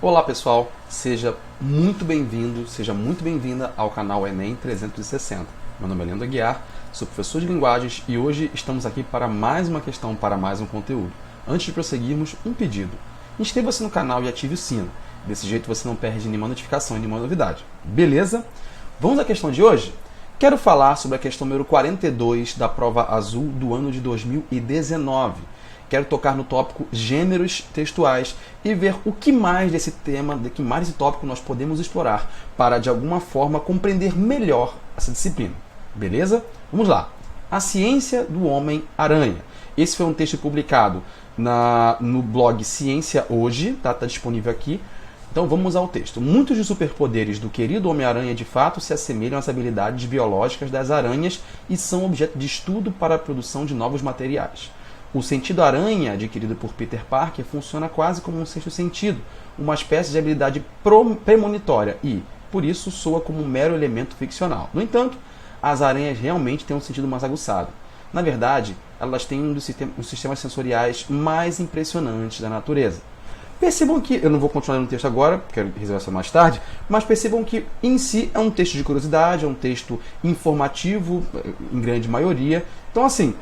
Olá pessoal, seja muito bem-vindo, seja muito bem-vinda ao canal Enem 360. Meu nome é Leandro Aguiar, sou professor de linguagens e hoje estamos aqui para mais uma questão, para mais um conteúdo. Antes de prosseguirmos, um pedido. Inscreva-se no canal e ative o sino. Desse jeito você não perde nenhuma notificação e nenhuma novidade. Beleza? Vamos à questão de hoje? Quero falar sobre a questão número 42 da prova azul do ano de 2019. Quero tocar no tópico gêneros textuais e ver o que mais desse tema, de que mais desse tópico nós podemos explorar para, de alguma forma, compreender melhor essa disciplina. Beleza? Vamos lá. A ciência do Homem-Aranha. Esse foi um texto publicado no blog Ciência Hoje, tá disponível aqui. Então vamos ao texto. Muitos dos superpoderes do querido Homem-Aranha de fato se assemelham às habilidades biológicas das aranhas e são objeto de estudo para a produção de novos materiais. O sentido aranha, adquirido por Peter Parker, funciona quase como um sexto sentido, uma espécie de habilidade premonitória e, por isso, soa como um mero elemento ficcional. No entanto, as aranhas realmente têm um sentido mais aguçado. Na verdade, elas têm um dos sistemas sensoriais mais impressionantes da natureza. Percebam que, eu não vou continuar no texto agora, quero resolver isso mais tarde, mas percebam que, em si, é um texto de curiosidade, é um texto informativo, em grande maioria. Então, assim,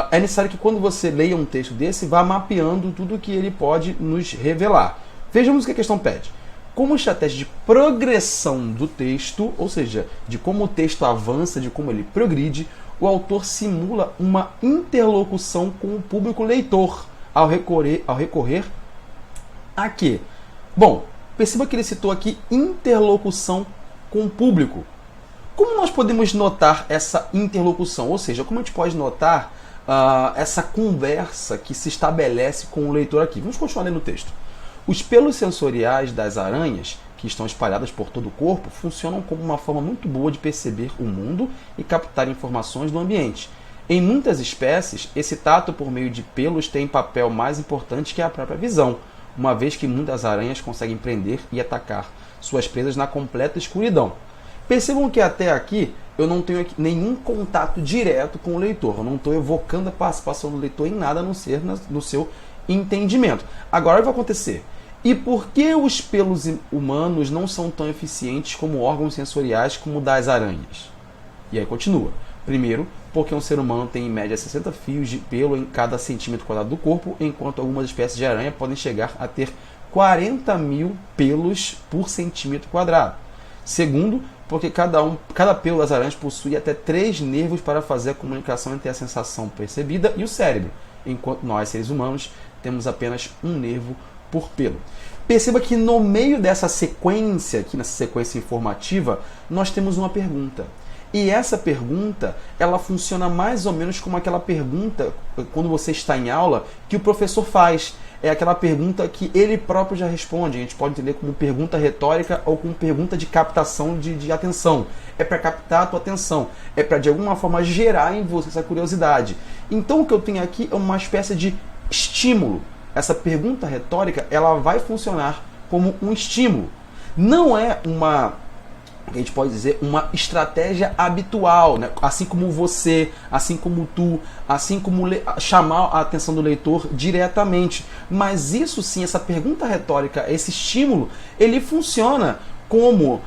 é necessário que quando você leia um texto desse, vá mapeando tudo o que ele pode nos revelar. Vejamos o que a questão pede. Como estratégia de progressão do texto, ou seja, de como o texto avança, de como ele progride, o autor simula uma interlocução com o público leitor ao recorrer a quê? Bom, perceba que ele citou aqui interlocução com o público. Como nós podemos notar essa interlocução? Ou seja, como a gente pode notar essa conversa que se estabelece com o leitor aqui? Vamos continuar lendo o texto. Os pelos sensoriais das aranhas, que estão espalhadas por todo o corpo, funcionam como uma forma muito boa de perceber o mundo e captar informações do ambiente. Em muitas espécies, esse tato por meio de pelos tem papel mais importante que a própria visão, uma vez que muitas aranhas conseguem prender e atacar suas presas na completa escuridão. Percebam que até aqui eu não tenho nenhum contato direto com o leitor, eu não estou evocando a participação do leitor em nada a não ser no seu entendimento. Agora o que vai acontecer? E por que os pelos humanos não são tão eficientes como órgãos sensoriais como o das aranhas? E aí continua. Primeiro, porque um ser humano tem em média 60 fios de pelo em cada centímetro quadrado do corpo, enquanto algumas espécies de aranha podem chegar a ter 40 mil pelos por centímetro quadrado. Segundo, porque cada pelo das aranhas possui até 3 nervos para fazer a comunicação entre a sensação percebida e o cérebro, enquanto nós, seres humanos, temos apenas um nervo por pelo. Perceba que no meio dessa sequência, aqui nessa sequência informativa, nós temos uma pergunta. E essa pergunta, ela funciona mais ou menos como aquela pergunta, quando você está em aula, que o professor faz. É aquela pergunta que ele próprio já responde. A gente pode entender como pergunta retórica ou como pergunta de captação de atenção. É para captar a tua atenção. É para, de alguma forma, gerar em você essa curiosidade. Então, o que eu tenho aqui é uma espécie de estímulo. Essa pergunta retórica, ela vai funcionar como um estímulo. Não é a gente pode dizer, uma estratégia habitual, né? Assim como você, assim como tu, assim como chamar a atenção do leitor diretamente. Mas isso sim, essa pergunta retórica, esse estímulo, ele funciona como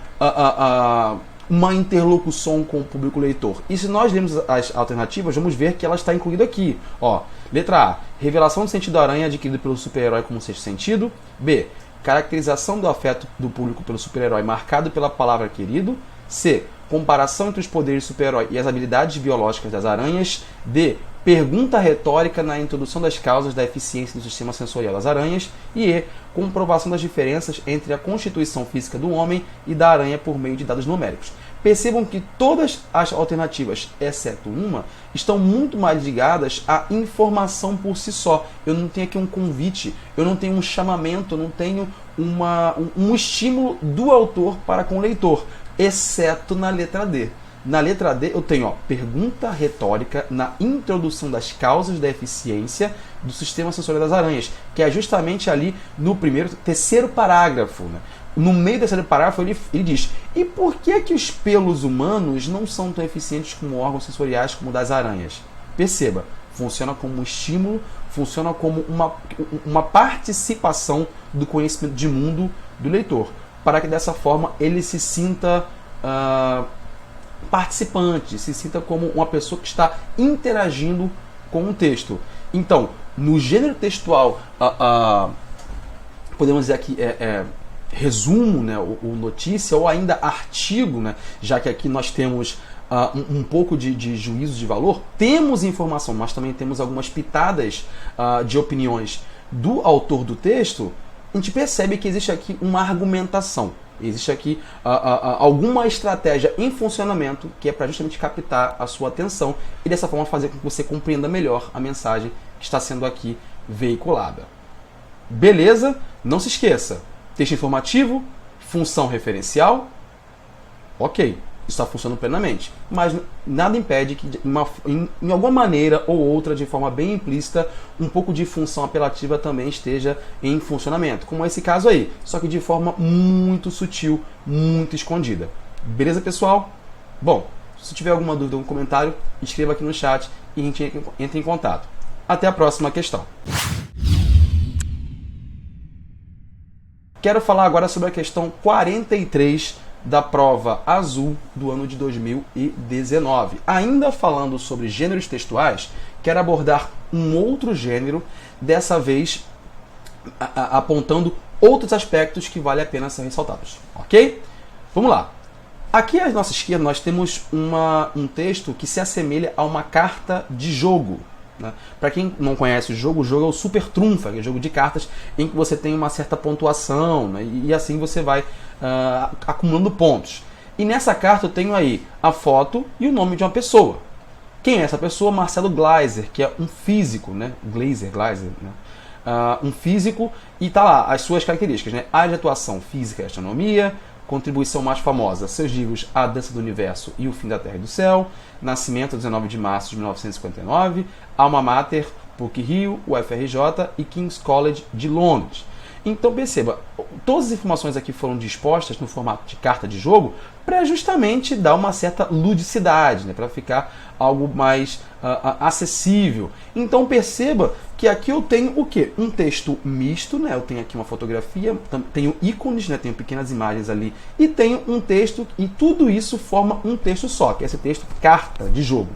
uma interlocução com o público leitor. E se nós lermos as alternativas, vamos ver que ela está incluída aqui. Ó, letra A, revelação do sentido aranha adquirido pelo super-herói como sexto sentido. B, caracterização do afeto do público pelo super-herói marcado pela palavra querido. C, comparação entre os poderes do super-herói e as habilidades biológicas das aranhas. D, pergunta retórica na introdução das causas da eficiência do sistema sensorial das aranhas. E E, comprovação das diferenças entre a constituição física do homem e da aranha por meio de dados numéricos. Percebam que todas as alternativas, exceto uma, estão muito mais ligadas à informação por si só. Eu não tenho aqui um convite, eu não tenho um chamamento, eu não tenho um estímulo do autor para com o leitor, exceto na letra D. Na letra D eu tenho pergunta retórica na introdução das causas da eficiência do sistema sensorial das aranhas, que é justamente ali no terceiro parágrafo, né? No meio desse parágrafo ele diz: e por que os pelos humanos não são tão eficientes como órgãos sensoriais como o das aranhas? Perceba, funciona como um estímulo, funciona como uma participação do conhecimento de mundo do leitor, para que dessa forma ele se sinta participante, se sinta como uma pessoa que está interagindo com o texto. Então, no gênero textual, podemos dizer aqui resumo, né, ou notícia, ou ainda artigo, né, já que aqui nós temos um pouco de juízo de valor, temos informação, mas também temos algumas pitadas de opiniões do autor do texto. A gente percebe que existe aqui uma argumentação, existe aqui alguma estratégia em funcionamento que é para justamente captar a sua atenção e dessa forma fazer com que você compreenda melhor a mensagem que está sendo aqui veiculada. Beleza? Não se esqueça, texto informativo, função referencial, ok, está funcionando plenamente, mas nada impede que em alguma maneira ou outra, de forma bem implícita, um pouco de função apelativa também esteja em funcionamento, como esse caso aí, só que de forma muito sutil, muito escondida. Beleza, pessoal? Bom, se tiver alguma dúvida ou um comentário, escreva aqui no chat e a gente entra em contato. Até a próxima questão. Quero falar agora sobre a questão 43 da prova azul do ano de 2019. Ainda falando sobre gêneros textuais, quero abordar um outro gênero, dessa vez apontando outros aspectos que vale a pena ser ressaltados. Ok? Vamos lá. Aqui à nossa esquerda nós temos um texto que se assemelha a uma carta de jogo. Né? Para quem não conhece o jogo é o Super Trunfa, que é um jogo de cartas em que você tem uma certa pontuação, né? E assim você vai acumulando pontos. E nessa carta eu tenho aí a foto e o nome de uma pessoa. Quem é essa pessoa? Marcelo Gleiser, que é um físico, né? Gleiser, né? Um físico, e tá lá as suas características, né? Área de atuação física e astronomia, contribuição mais famosa, seus livros A Dança do Universo e O Fim da Terra e do Céu, nascimento 19 de março de 1959, Alma Mater, PUC-Rio, UFRJ e King's College de Londres. Então perceba, todas as informações aqui foram dispostas no formato de carta de jogo para justamente dar uma certa ludicidade, né? Para ficar algo mais acessível. Então perceba que aqui eu tenho o quê? Um texto misto, né? Eu tenho aqui uma fotografia, tenho ícones, né? Tenho pequenas imagens ali e tenho um texto, e tudo isso forma um texto só, que é esse texto carta de jogo.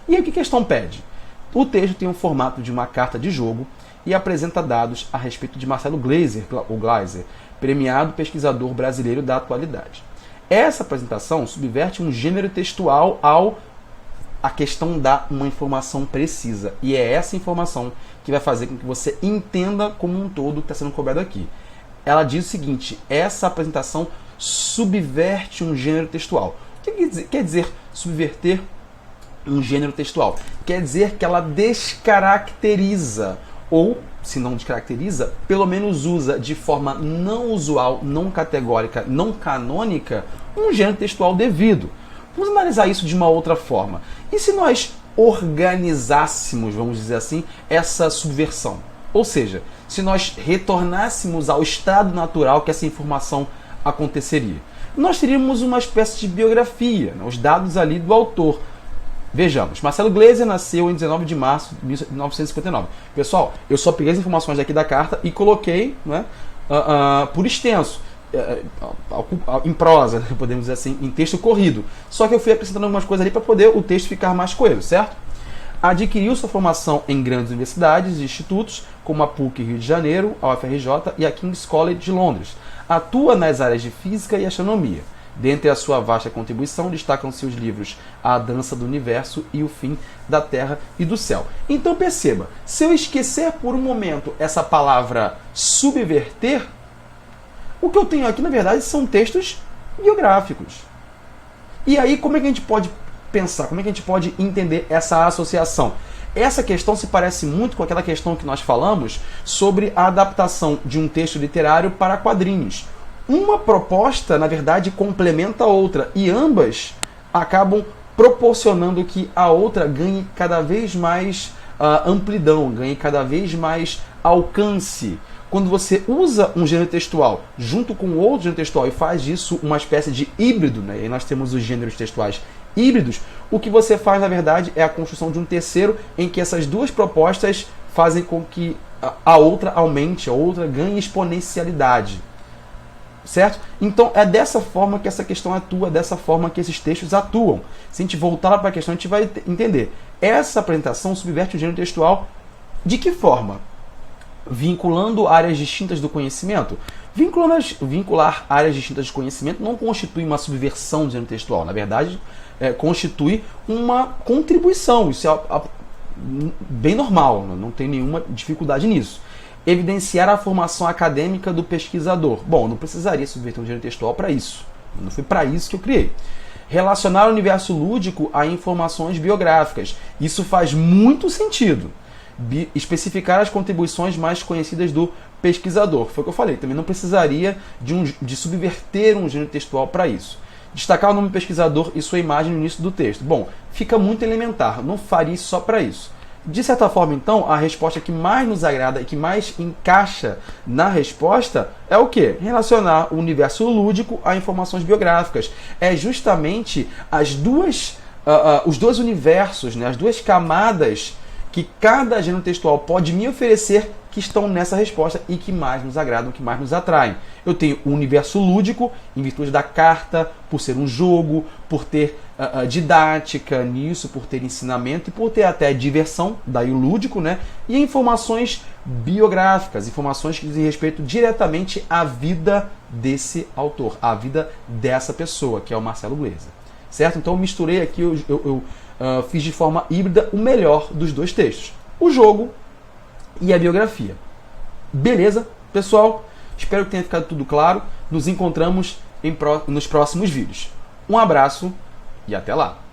E aí o que a questão pede? O texto tem o formato de uma carta de jogo e apresenta dados a respeito de Marcelo Gleiser, premiado pesquisador brasileiro da atualidade. Essa apresentação subverte um gênero textual a questão da uma informação precisa. E é essa informação que vai fazer com que você entenda como um todo o que está sendo cobrado aqui. Ela diz o seguinte: essa apresentação subverte um gênero textual. O que quer dizer subverter um gênero textual? Quer dizer que ela descaracteriza, ou, se não descaracteriza, pelo menos usa de forma não usual, não categórica, não canônica, um gênero textual devido. Vamos analisar isso de uma outra forma. E se nós organizássemos, vamos dizer assim, essa subversão? Ou seja, se nós retornássemos ao estado natural que essa informação aconteceria, nós teríamos uma espécie de biografia, né? Os dados ali do autor. Vejamos, Marcelo Gleiser nasceu em 19 de março de 1959. Pessoal, eu só peguei as informações aqui da carta e coloquei, né, por extenso, em prosa, podemos dizer assim, em texto corrido. Só que eu fui acrescentando algumas coisas ali para poder o texto ficar mais coeso, certo? Adquiriu sua formação em grandes universidades e institutos, como a PUC Rio de Janeiro, a UFRJ e a King's College de Londres. Atua nas áreas de física e astronomia. Dentre a sua vasta contribuição, destacam-se os livros A Dança do Universo e O Fim da Terra e do Céu. Então perceba, se eu esquecer por um momento essa palavra subverter, o que eu tenho aqui, na verdade, são textos biográficos. E aí, como é que a gente pode pensar? Como é que a gente pode entender essa associação? Essa questão se parece muito com aquela questão que nós falamos sobre a adaptação de um texto literário para quadrinhos. Uma proposta, na verdade, complementa a outra, e ambas acabam proporcionando que a outra ganhe cada vez mais amplidão, ganhe cada vez mais alcance. Quando você usa um gênero textual junto com outro gênero textual e faz disso uma espécie de híbrido, né? E aí nós temos os gêneros textuais híbridos, o que você faz, na verdade, é a construção de um terceiro em que essas duas propostas fazem com que a outra aumente, a outra ganhe exponencialidade. certo? Então é dessa forma que essa questão atua, dessa forma que esses textos atuam. Se a gente voltar para a questão, a gente vai entender. Essa apresentação subverte o gênero textual de que forma? Vinculando áreas distintas do conhecimento. Vincular áreas distintas de conhecimento não constitui uma subversão do gênero textual. Na verdade, constitui uma contribuição. Isso é bem normal, não tem nenhuma dificuldade nisso. Evidenciar a formação acadêmica do pesquisador. Bom, não precisaria subverter um gênero textual para isso. Não foi para isso que eu criei. Relacionar o universo lúdico a informações biográficas. Isso faz muito sentido. Especificar as contribuições mais conhecidas do pesquisador. Foi o que eu falei. Também não precisaria de subverter um gênero textual para isso. Destacar o nome do pesquisador e sua imagem no início do texto. Bom, fica muito elementar. Não faria isso só para isso. De certa forma, então, a resposta que mais nos agrada e que mais encaixa na resposta é o quê? Relacionar o universo lúdico a informações biográficas. É justamente os dois universos, né, as duas camadas que cada gênero textual pode me oferecer que estão nessa resposta e que mais nos agradam, que mais nos atraem. Eu tenho o universo lúdico, em virtude da carta, por ser um jogo, por ter didática nisso, por ter ensinamento e por ter até diversão, daí o lúdico, né? E informações biográficas, informações que dizem respeito diretamente à vida desse autor, à vida dessa pessoa, que é o Marcelo Gleiser. Certo? Então eu misturei aqui, eu fiz de forma híbrida o melhor dos dois textos. O jogo e a biografia. Beleza, pessoal? Espero que tenha ficado tudo claro. Nos encontramos nos próximos vídeos. Um abraço e até lá!